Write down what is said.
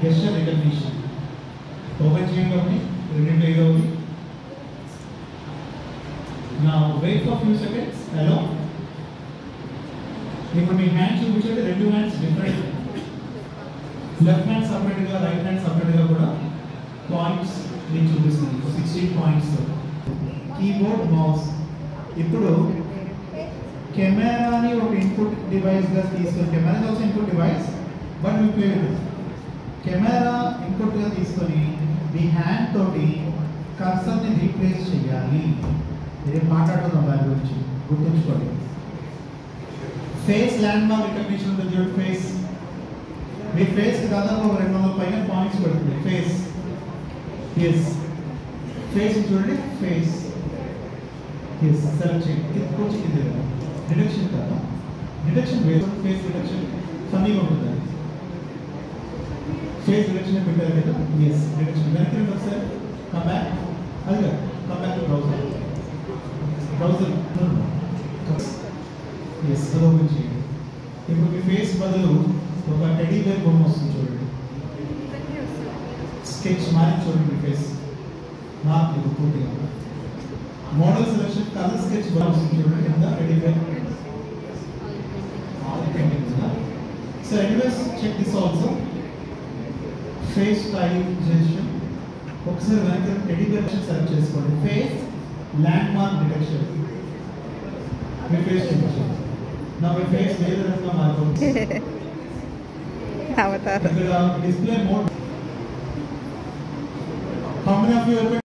gesture recognition. Open చేయండి ready అయిపోయింది. Now wait for few seconds. Hello. ఇప్పుడు మీ hand చూపించండి, రెండు hands different. Left hand separate గా, రైట్ హ్యాండ్ సపరేట్ గా కూడా పాయింట్స్ నేను చూపిస్తున్నాను. 16 పాయింట్స్. Keyboard, mouse. ఇప్పుడు కెమెరాని ఒక ఇన్పుట్ డివైస్ గా తీసుకొని, camera also input device but we play with camera input గా తీసుకొని మీ హ్యాండ్ తోటి కర్సర్ ని రీప్లేస్ చేయాలి. ఇది మాట్లాడుతున్నాం దాని గురించి, గుర్తుంచుకోండి. ఫేస్ ల్యాండ్ మార్క్ రికగ్నిషన్ ఉంటుంది చూడండి. ఫేస్ మీ ఫేస్ దాదాపు 200 పైన పాయింట్స్ పడుతుంది. ఫేస్ ఎస్, ఫేస్ చూడండి. ఫేస్ ఎస్ సెలెక్ట్ చేయండి. కొంచెం ఇది డిడక్షన్ కదా, డిడక్షన్ వేరు. ఫేస్ డిడక్షన్ ఫన్నీగా ఉంటుంది. ఫేస్ డిడక్షన్ పెట్టారు కదా. ఎస్ డిడక్షన్ వెనక్కి రండి ఒకసారి. Come back. అదిగా come back to browser. Browser yes అది ఓపెన్ చేయండి. ఇప్పుడు మీ ఫేస్ బదులు ఒక టెడీ బేర్ బొమ్మ వస్తుంది చూడండి. స్కెచ్ మారి చూడండి. మీ ఫేస్ మార్పు పూర్తిగా. మోడల్ సెలెక్షన్ కలర్ స్కెచ్ బొమ్మ వస్తుంది చూడండి. కింద teddy bear so anyways check this also. Face stylization ఒకసారి వెనక టెడీ బేర్ సెలెక్ట్ చేసుకోండి. Face landmark detection. మీ ఫేస్ చూపించండి. నా మీ ఫేస్ వేరే రకంగా మారిపోతుంది. అవతార్ ఇక్కడ display mode. How many of you open